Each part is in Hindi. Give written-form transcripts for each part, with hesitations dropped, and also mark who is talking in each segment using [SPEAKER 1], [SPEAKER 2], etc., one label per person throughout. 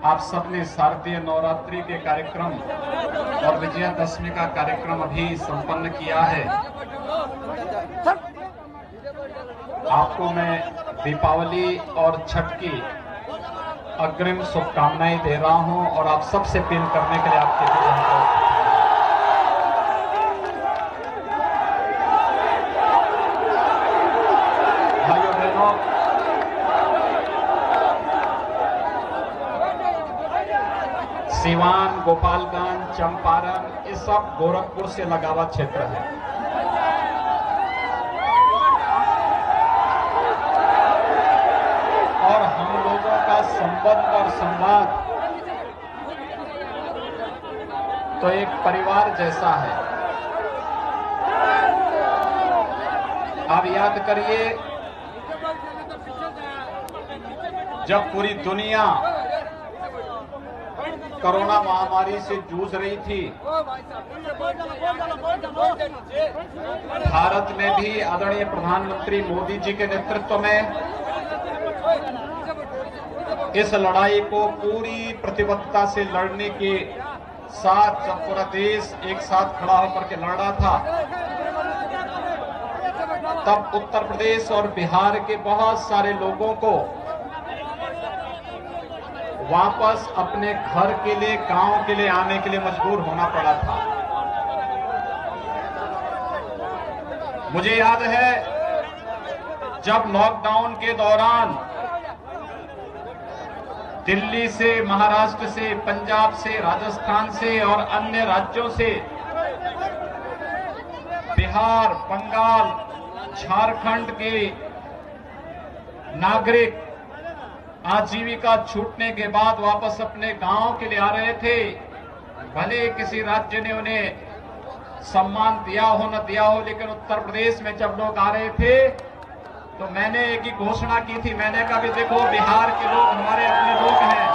[SPEAKER 1] आप सबने शारदीय नवरात्रि के कार्यक्रम और विजयादशमी का कार्यक्रम अभी संपन्न किया है। आपको मैं दीपावली और छठ की अग्रिम शुभकामनाएं दे रहा हूं और आप सबसे अपील करने के लिए आपके बीच भाइयों बहनों, सीवान, गोपालगंज, चंपारण, ये सब गोरखपुर से लगा हुआ क्षेत्र है। और हम लोगों का संबंध और संवाद तो एक परिवार जैसा है। आप याद करिए, जब पूरी दुनिया कोरोना महामारी से जूझ रही थी, भारत में भी आदरणीय प्रधानमंत्री मोदी जी के नेतृत्व में इस लड़ाई को पूरी प्रतिबद्धता से लड़ने के साथ जब पूरा देश एक साथ खड़ा होकर के लड़ रहा था, तब उत्तर प्रदेश और बिहार के बहुत सारे लोगों को वापस अपने घर के लिए, गांव के लिए आने के लिए मजबूर होना पड़ा था। मुझे याद है जब लॉकडाउन के दौरान दिल्ली से, महाराष्ट्र से, पंजाब से, राजस्थान से और अन्य राज्यों से बिहार, बंगाल, झारखंड के नागरिक आजीविका छूटने के बाद वापस अपने गांव के लिए आ रहे थे। भले किसी राज्य ने उन्हें सम्मान दिया हो न दिया हो, लेकिन उत्तर प्रदेश में जब लोग आ रहे थे तो मैंने एक ही घोषणा की थी। मैंने कहा भी देखो, बिहार के लोग हमारे अपने लोग हैं।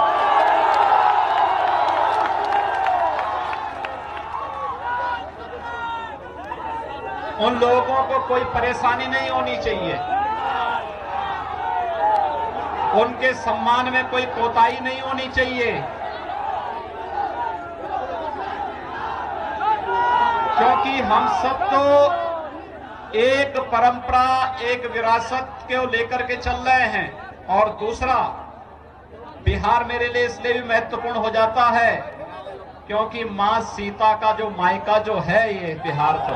[SPEAKER 1] उन लोगों को कोई परेशानी नहीं होनी चाहिए, उनके सम्मान में कोई कोताही नहीं होनी चाहिए, क्योंकि हम सब तो एक परंपरा, एक विरासत को लेकर के चल रहे हैं। और दूसरा, बिहार मेरे लिए इसलिए भी महत्वपूर्ण हो जाता है क्योंकि मां सीता का जो मायका जो है ये बिहार तो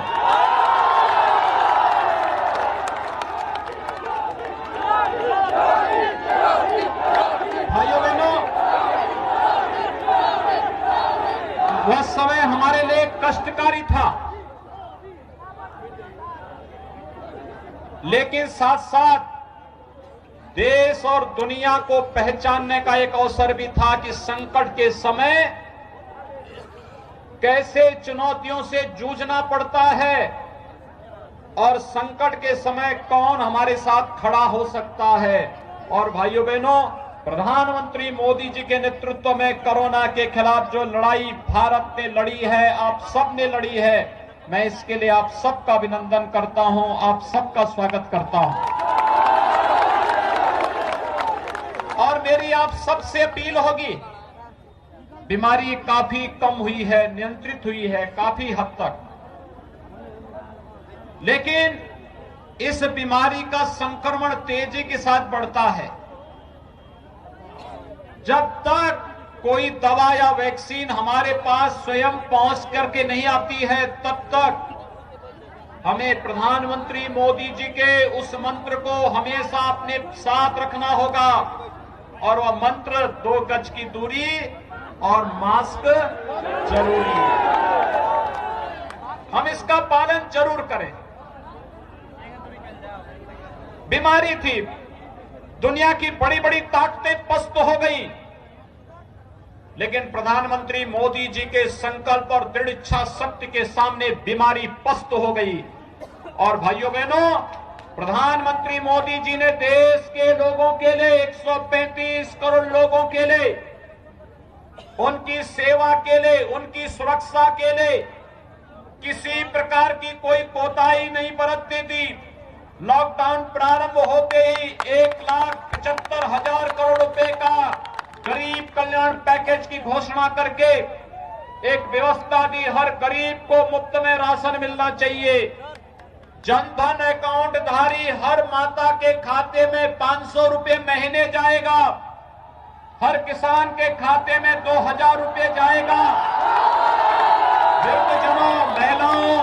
[SPEAKER 1] भाइयों बहनों, वह समय हमारे लिए कष्टकारी था, लेकिन साथ साथ देश और दुनिया को पहचानने का एक अवसर भी था कि संकट के समय कैसे चुनौतियों से जूझना पड़ता है और संकट के समय कौन हमारे साथ खड़ा हो सकता है। और भाइयों बहनों, प्रधानमंत्री मोदी जी के नेतृत्व में कोरोना के खिलाफ जो लड़ाई भारत ने लड़ी है, आप सब ने लड़ी है, मैं इसके लिए आप सबका अभिनंदन करता हूं, आप सबका स्वागत करता हूं। और मेरी आप सबसे अपील होगी, बीमारी काफी कम हुई है, नियंत्रित हुई है काफी हद तक, लेकिन इस बीमारी का संक्रमण तेजी के साथ बढ़ता है। जब तक कोई दवा या वैक्सीन हमारे पास स्वयं पहुंच करके नहीं आती है, तब तक हमें प्रधानमंत्री मोदी जी के उस मंत्र को हमेशा अपने साथ रखना होगा। और वह मंत्र 2 गज की दूरी और मास्क जरूरी है। हम इसका पालन जरूर करें। बीमारी थी, दुनिया की बड़ी बड़ी ताकतें पस्त हो गई, लेकिन प्रधानमंत्री मोदी जी के संकल्प और दृढ़ इच्छा शक्ति के सामने बीमारी पस्त हो गई। और भाइयों बहनों, प्रधानमंत्री मोदी जी ने देश के लोगों के लिए, 135 करोड़ लोगों के लिए, उनकी सेवा के लिए, उनकी सुरक्षा के लिए किसी प्रकार की कोई कोताही नहीं बरतती थी। लॉकडाउन प्रारंभ होते ही 1,75,000 करोड़ रुपए का करीब कल्याण पैकेज की घोषणा करके एक व्यवस्था दी, हर गरीब को मुफ्त में राशन मिलना चाहिए। जनधन अकाउंट धारी हर माता के खाते में 500 रुपए महीने जाएगा, हर किसान के खाते में 2000 रुपए जाएगा। वृद्धजनों, महिलाओं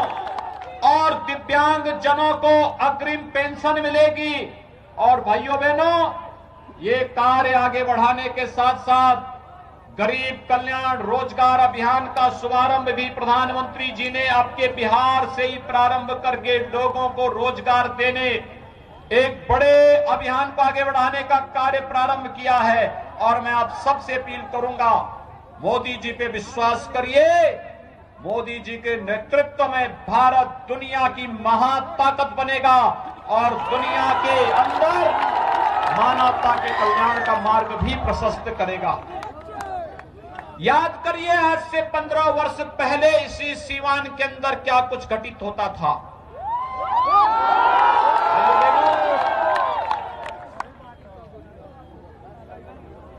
[SPEAKER 1] और दिव्यांग जनों को अग्रिम पेंशन मिलेगी। और भाइयों बहनों, ये कार्य आगे बढ़ाने के साथ साथ गरीब कल्याण रोजगार अभियान का शुभारंभ भी प्रधानमंत्री जी ने आपके बिहार से ही प्रारंभ करके लोगों को रोजगार देने, एक बड़े अभियान को आगे बढ़ाने का कार्य प्रारंभ किया है। और मैं आप सबसे अपील करूंगा, मोदी जी पे विश्वास करिए। मोदी जी के नेतृत्व में भारत दुनिया की महाताकत बनेगा और दुनिया के अंदर मानवता के कल्याण का मार्ग भी प्रशस्त करेगा। याद करिए, आज से 15 वर्ष पहले इसी सीवान के अंदर क्या कुछ घटित होता था।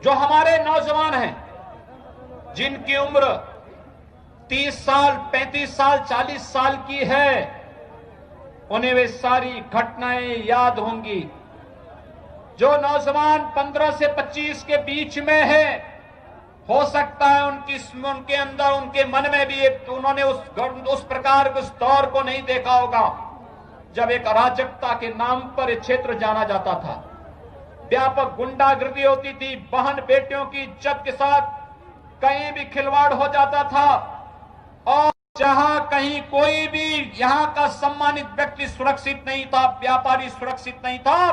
[SPEAKER 1] जो हमारे नौजवान हैं, जिनकी उम्र 30 साल, 35 साल, 40 साल की है, उन्हें वे सारी घटनाएं याद होंगी। जो नौजवान 15 से 25 के बीच में है, हो सकता है उनके अंदर, उनके मन में भी उन्होंने उस प्रकार के उस दौर को नहीं देखा होगा जब एक अराजकता के नाम पर एक क्षेत्र जाना जाता था। व्यापक गुंडागर्दी होती थी, बहन बेटियों की इज्जत के साथ कहीं भी खिलवाड़ हो जाता था और जहां कहीं कोई भी यहां का सम्मानित व्यक्ति सुरक्षित नहीं था, व्यापारी सुरक्षित नहीं था,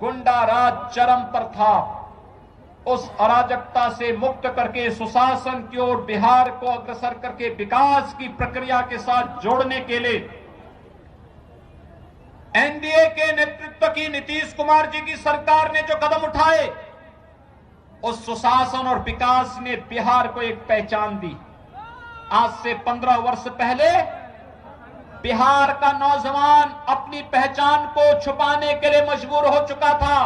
[SPEAKER 1] गुंडा राज चरम पर था। उस अराजकता से मुक्त करके सुशासन की ओर बिहार को अग्रसर करके विकास की प्रक्रिया के साथ जोड़ने के लिए एनडीए के नेतृत्व की नीतीश कुमार जी की सरकार ने जो कदम उठाए, उस सुशासन और विकास ने बिहार को एक पहचान दी। आज से 15 वर्ष पहले बिहार का नौजवान अपनी पहचान को छुपाने के लिए मजबूर हो चुका था।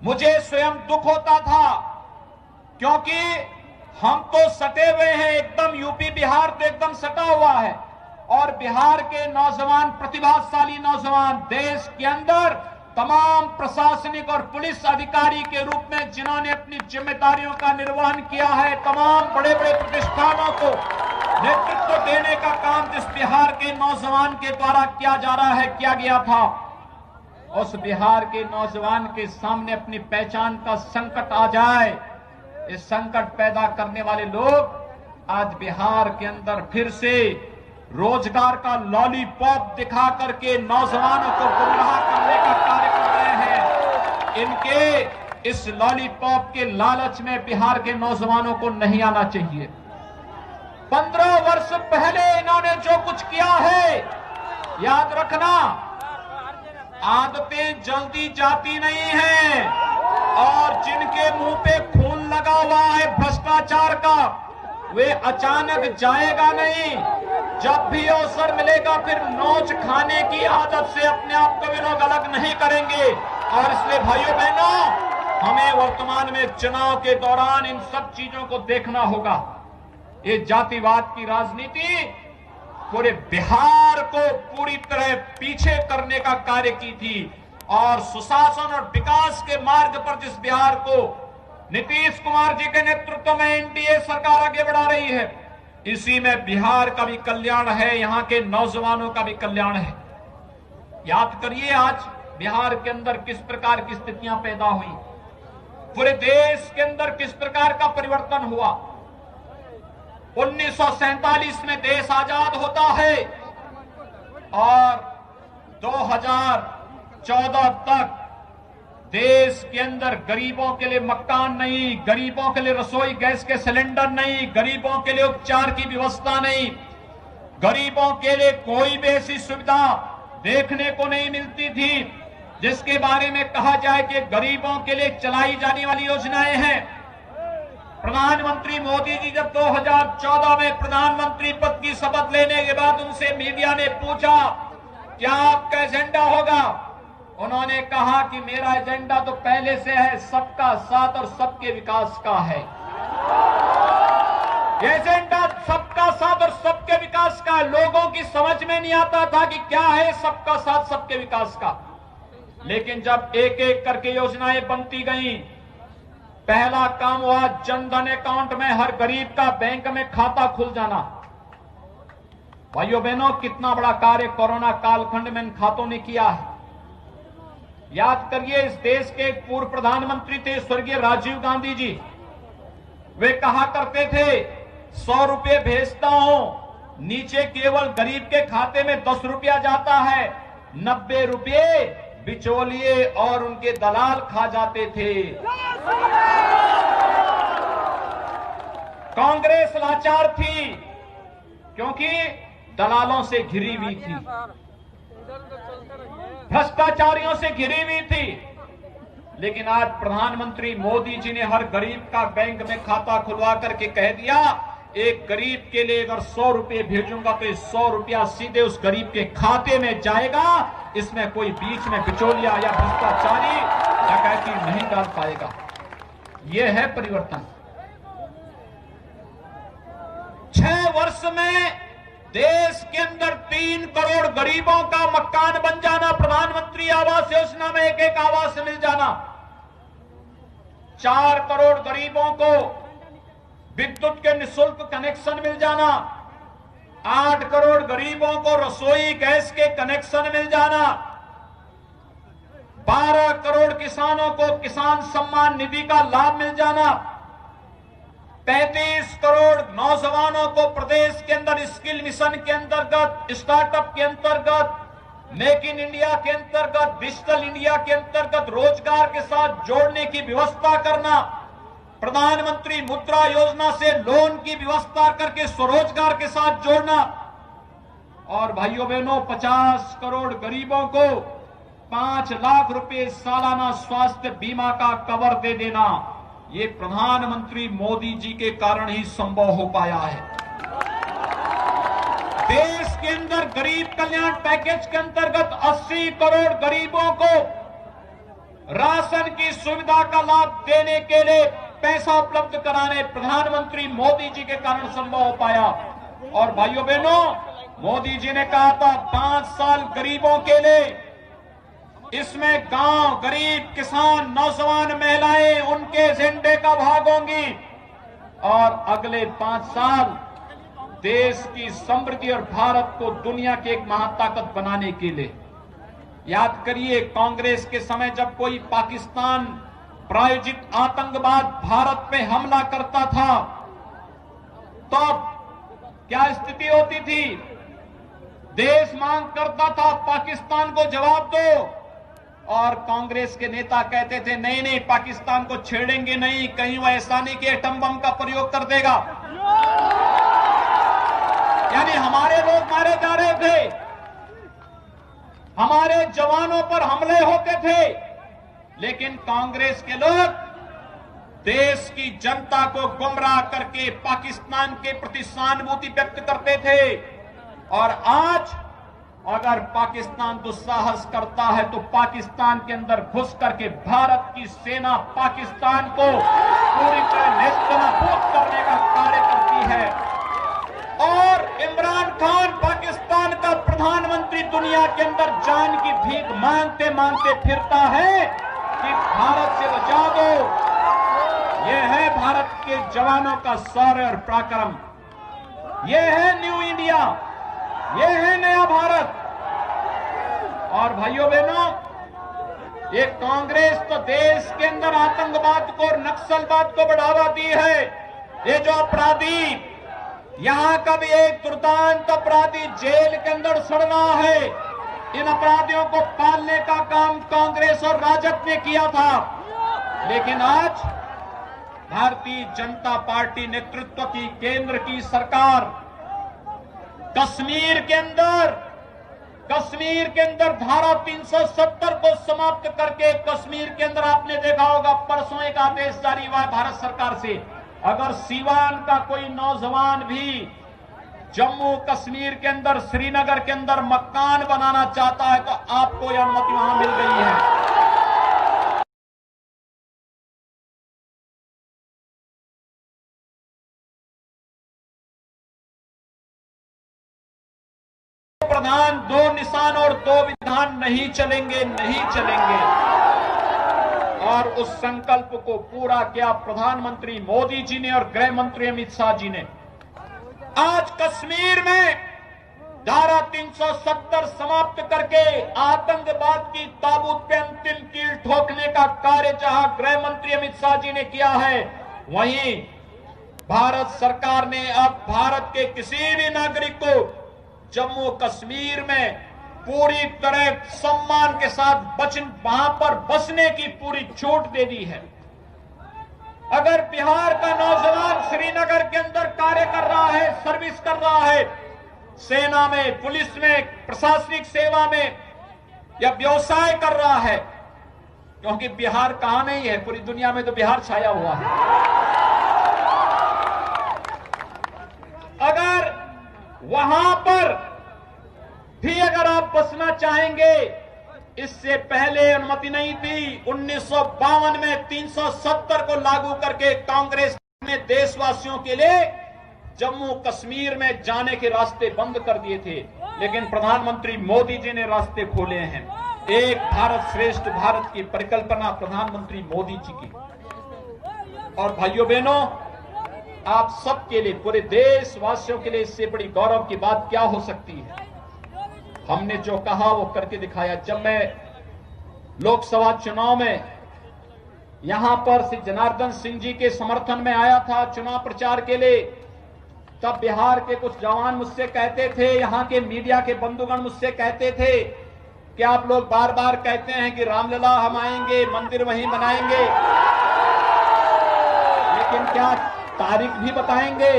[SPEAKER 1] मुझे स्वयं दुख होता था, क्योंकि हम तो सटे हुए हैं, एकदम यूपी बिहार तो एकदम सटा हुआ है और बिहार के नौजवान, प्रतिभाशाली नौजवान, देश के अंदर तमाम प्रशासनिक और पुलिस अधिकारी के रूप में जिन्होंने अपनी जिम्मेदारियों का निर्वहन किया है, तमाम बड़े बड़े प्रतिष्ठानों को नेतृत्व देने का काम जिस बिहार के नौजवान के द्वारा किया जा रहा है, किया गया था, उस बिहार के नौजवान के सामने अपनी पहचान का संकट आ जाए, इस संकट पैदा करने वाले लोग आज बिहार के अंदर फिर से रोजगार का लॉलीपॉप दिखा करके नौजवानों को गुमराह करने का कार्य कर रहे हैं। इनके इस लॉलीपॉप के लालच में बिहार के नौजवानों को नहीं आना चाहिए। 15 वर्ष पहले इन्होंने जो कुछ किया है, याद रखना, आदतें जल्दी जाती नहीं है और जिनके मुंह पे खून लगा हुआ है भ्रष्टाचार का, वे अचानक जाएगा नहीं। जब भी अवसर मिलेगा फिर नोच खाने की आदत से अपने आप को भी लोग अलग नहीं करेंगे। और इसलिए भाइयों बहनों, हमें वर्तमान में चुनाव के दौरान इन सब चीजों को देखना होगा। ये जातिवाद की राजनीति पूरे बिहार को पूरी तरह पीछे करने का कार्य की थी और सुशासन और विकास के मार्ग पर जिस बिहार को नीतीश कुमार जी के नेतृत्व में एनडीए सरकार आगे बढ़ा रही है, इसी में बिहार का भी कल्याण है, यहां के नौजवानों का भी कल्याण है। याद करिए आज बिहार के अंदर किस प्रकार की स्थितियां पैदा हुई, पूरे देश के अंदर किस प्रकार का परिवर्तन हुआ। 1947 में देश आजाद होता है और 2014 तक देश के अंदर गरीबों के लिए मकान नहीं, गरीबों के लिए रसोई गैस के सिलेंडर नहीं, गरीबों के लिए उपचार की व्यवस्था नहीं, गरीबों के लिए कोई भी ऐसी सुविधा देखने को नहीं मिलती थी जिसके बारे में कहा जाए कि गरीबों के लिए चलाई जाने वाली योजनाएं हैं। प्रधानमंत्री मोदी जी जब 2014 में प्रधानमंत्री पद की शपथ लेने के बाद उनसे मीडिया ने पूछा क्या आपका एजेंडा होगा, उन्होंने कहा कि मेरा एजेंडा तो पहले से है, सबका साथ और सबके विकास का है। एजेंडा सबका साथ और सबके विकास का लोगों की समझ में नहीं आता था कि क्या है सबका साथ सबके विकास का। लेकिन जब एक एक करके योजनाएं बनती गईं, पहला काम हुआ जनधन अकाउंट में हर गरीब का बैंक में खाता खुल जाना। भाइयों बहनों, कितना बड़ा कार्य कोरोना कालखंड में इन खातों ने किया है। याद करिए, इस देश के एक पूर्व प्रधानमंत्री थे स्वर्गीय राजीव गांधी जी। वे कहा करते थे 100 रुपये भेजता हूं, नीचे केवल गरीब के खाते में 10 रुपया जाता है, 90 रुपये बिचौलिए और उनके दलाल खा जाते थे। कांग्रेस लाचार थी क्योंकि दलालों से घिरी हुई थी, भ्रष्टाचारियों से घिरी हुई थी। लेकिन आज प्रधानमंत्री मोदी जी ने हर गरीब का बैंक में खाता खुलवा करके कह दिया, एक गरीब के लिए अगर 100 रुपये भेजूंगा तो 100 रुपया सीधे उस गरीब के खाते में जाएगा, इसमें कोई बीच में बिचौलिया या भ्रष्टाचारी डकैती नहीं डाल पाएगा। यह है परिवर्तन। 6 वर्ष में देश के अंदर 3 करोड़ गरीबों का मकान बन जाना, प्रधानमंत्री आवास योजना में एक एक आवास मिल जाना, 4 करोड़ गरीबों को विद्युत के निःशुल्क कनेक्शन मिल जाना, 8 करोड़ गरीबों को रसोई गैस के कनेक्शन मिल जाना, 12 करोड़ किसानों को किसान सम्मान निधि का लाभ मिल जाना, 35 करोड़ नौजवानों को प्रदेश के अंदर स्किल मिशन के अंतर्गत, स्टार्टअप के अंतर्गत, मेक इन इंडिया के अंतर्गत, डिजिटल इंडिया के अंतर्गत रोजगार के साथ जोड़ने की व्यवस्था करना, प्रधानमंत्री मुद्रा योजना से लोन की व्यवस्था करके स्वरोजगार के साथ जोड़ना, और भाइयों बहनों 50 करोड़ गरीबों को 5 लाख रुपए सालाना स्वास्थ्य बीमा का कवर दे देना। ये प्रधानमंत्री मोदी जी के कारण ही संभव हो पाया है। देश के अंदर गरीब कल्याण पैकेज के अंतर्गत 80 करोड़ गरीबों को राशन की सुविधा का लाभ देने के लिए पैसा उपलब्ध कराने प्रधानमंत्री मोदी जी के कारण संभव हो पाया। और भाइयों बहनों, मोदी जी ने कहा था 5 साल गरीबों के लिए, इसमें गांव, गरीब, किसान, नौजवान, महिलाएं उनके एजेंडे का भाग होंगी, और अगले 5 साल देश की समृद्धि और भारत को दुनिया की एक महाताकत बनाने के लिए। याद करिए, कांग्रेस के समय जब कोई पाकिस्तान प्रायोजित आतंकवाद भारत पे हमला करता था, तो क्या स्थिति होती थी? देश मांग करता था पाकिस्तान को जवाब दो, और कांग्रेस के नेता कहते थे नहीं नहीं, पाकिस्तान को छेड़ेंगे नहीं, कहीं वो ऐसा नहीं कि एटम बम का प्रयोग कर देगा। यानी हमारे लोग मारे जा रहे थे, हमारे जवानों पर हमले होते थे, लेकिन कांग्रेस के लोग देश की जनता को गुमराह करके पाकिस्तान के प्रति सहानुभूति व्यक्त करते थे। और आज अगर पाकिस्तान दुस्साहस करता है तो पाकिस्तान के अंदर घुस करके भारत की सेना पाकिस्तान को पूरी तरह नेस्तनाबूद करने का कार्य करती है। और इमरान खान पाकिस्तान का प्रधानमंत्री दुनिया के अंदर जान की भीख मांगते मांगते फिरता है कि भारत से बचा दो। यह है भारत के जवानों का शौर्य और पराक्रम, यह है न्यू इंडिया, ये है नया भारत। और भाइयों बहनों, ये कांग्रेस तो देश के अंदर आतंकवाद को और नक्सलवाद को बढ़ावा दी है। ये जो अपराधी, यहां का भी एक दुर्दांत अपराधी जेल के अंदर सड़ रहा है, इन अपराधियों को पालने का काम कांग्रेस और राजद ने किया था। लेकिन आज भारतीय जनता पार्टी नेतृत्व की केंद्र की सरकार कश्मीर के अंदर धारा 370 को समाप्त करके, कश्मीर के अंदर आपने देखा होगा परसों एक आदेश जारी हुआ भारत सरकार से, अगर सीवान का कोई नौजवान भी जम्मू कश्मीर के अंदर, श्रीनगर के अंदर मकान बनाना चाहता है तो आपको यह अनुमति वहां मिल गई है। प्रधान, दो निशान और दो विधान नहीं चलेंगे, नहीं चलेंगे। और उस संकल्प को पूरा किया प्रधानमंत्री मोदी जी ने और गृह मंत्री अमित शाह जी ने। आज कश्मीर में धारा 370 समाप्त करके आतंकवाद की ताबूत पे अंतिम कील ठोकने का कार्य जहां गृह मंत्री अमित शाह जी ने किया है, वहीं भारत सरकार ने अब भारत के किसी भी नागरिक को जम्मू कश्मीर में पूरी तरह सम्मान के साथ वहां पर बसने की पूरी छूट दे दी है। अगर बिहार का नौजवान श्रीनगर के अंदर कार्य कर रहा है, सर्विस कर रहा है, सेना में, पुलिस में, प्रशासनिक सेवा में या व्यवसाय कर रहा है, क्योंकि बिहार कहां नहीं है, पूरी दुनिया में तो बिहार छाया हुआ है। अगर वहां पर भी अगर आप बसना चाहेंगे, इससे पहले अनुमति नहीं थी। 1952 में 370 को लागू करके कांग्रेस ने देशवासियों के लिए जम्मू कश्मीर में जाने के रास्ते बंद कर दिए थे, लेकिन प्रधानमंत्री मोदी जी ने रास्ते खोले हैं। एक भारत श्रेष्ठ भारत की परिकल्पना प्रधानमंत्री मोदी जी की। और भाइयों बहनों, आप सबके लिए, पूरे देशवासियों के लिए इससे बड़ी गौरव की बात क्या हो सकती है। हमने जो कहा वो करके दिखाया। जब मैं लोकसभा चुनाव में यहां पर श्री जनार्दन सिंह जी के समर्थन में आया था चुनाव प्रचार के लिए, तब बिहार के कुछ जवान मुझसे कहते थे, यहां के मीडिया के बंधुगण मुझसे कहते थे कि आप लोग बार बार कहते हैं कि रामलला हम आएंगे, मंदिर वहीं बनाएंगे, लेकिन क्या तारीख भी बताएंगे?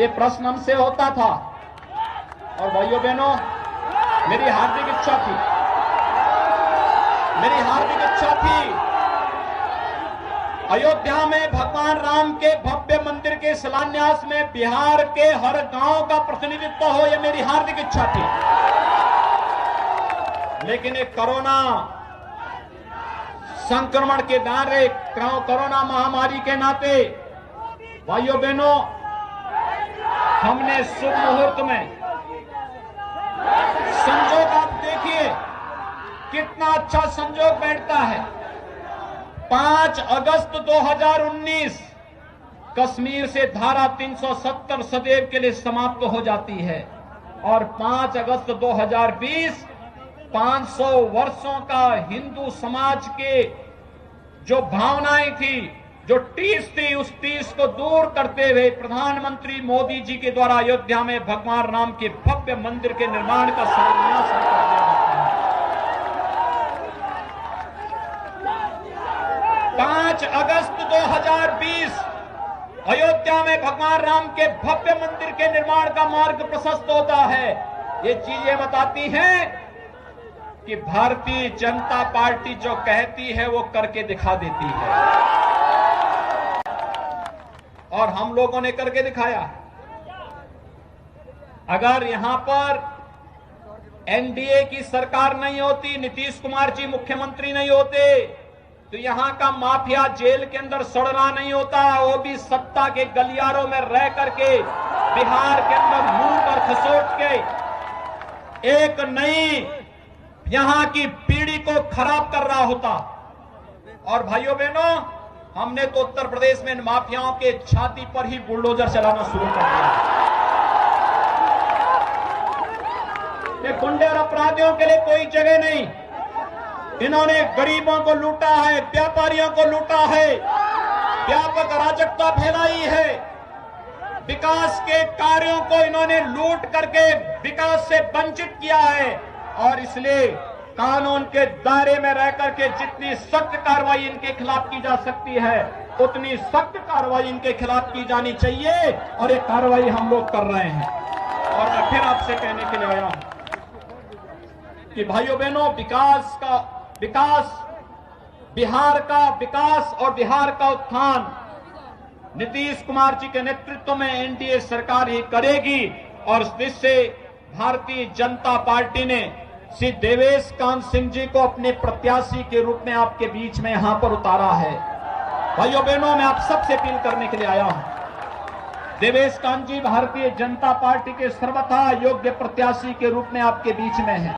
[SPEAKER 1] ये प्रश्न हमसे होता था। और भाइयों बहनों, मेरी हार्दिक इच्छा थी अयोध्या में भगवान राम के भव्य मंदिर के शिलान्यास में बिहार के हर गांव का प्रतिनिधित्व हो, यह मेरी हार्दिक इच्छा थी। लेकिन एक कोरोना संक्रमण के दायरे, कोरोना महामारी के नाते भाइयों बहनों, हमने शुभ मुहूर्त में संजोग, आप देखिए कितना अच्छा संजोग बैठता है। 5 अगस्त 2019 कश्मीर से धारा 370 सदैव के लिए समाप्त हो जाती है और 5 अगस्त 2020 500 वर्षों का हिंदू समाज के जो भावनाएं थी, जो टीस थी, उस टीस को दूर करते हुए प्रधानमंत्री मोदी जी के द्वारा अयोध्या में भगवान राम के भव्य मंदिर के निर्माण का शिलान्यास कर दिया जाता है। 5 अगस्त 2020 अयोध्या में भगवान राम के भव्य मंदिर के निर्माण का मार्ग प्रशस्त होता है। ये चीजें बताती हैं कि भारतीय जनता पार्टी जो कहती है वो करके दिखा देती है, और हम लोगों ने करके दिखाया। अगर यहां पर एनडीए की सरकार नहीं होती, नीतीश कुमार जी मुख्यमंत्री नहीं होते, तो यहां का माफिया जेल के अंदर सड़ना नहीं होता, वो भी सत्ता के गलियारों में रह करके बिहार के अंदर मुंह पर खसोट के एक नई यहां की पीढ़ी को खराब कर रहा होता। और भाइयों बहनों, हमने तो उत्तर प्रदेश में इन माफियाओं के छाती पर ही बुलडोजर चलाना शुरू कर दिया। ये गुंडे और अपराधियों के लिए कोई जगह नहीं। इन्होंने गरीबों को लूटा है, व्यापारियों को लूटा है, व्यापक अराजकता फैलाई है, विकास के कार्यों को इन्होंने लूट करके विकास से वंचित किया है। और इसलिए कानून के दायरे में रहकर के जितनी सख्त कार्रवाई इनके खिलाफ की जा सकती है, उतनी सख्त कार्रवाई इनके खिलाफ की जानी चाहिए, और ये कार्रवाई हम लोग कर रहे हैं। और मैं फिर आपसे कहने के लिए आया हूं कि भाइयों बहनों, बिहार का विकास और बिहार का उत्थान नीतीश कुमार जी के नेतृत्व में एनडीए सरकार ही करेगी और इससे भारतीय जनता पार्टी ने श्री देवेश कांत सिंह जी को अपने प्रत्याशी के रूप में आपके बीच में यहां पर उतारा है। भाइयों बहनों, मैं आप सबसे अपील करने के लिए आया हूं। देवेश कांत जी भारतीय जनता पार्टी के सर्वथा योग्य प्रत्याशी के रूप में आपके बीच में हैं।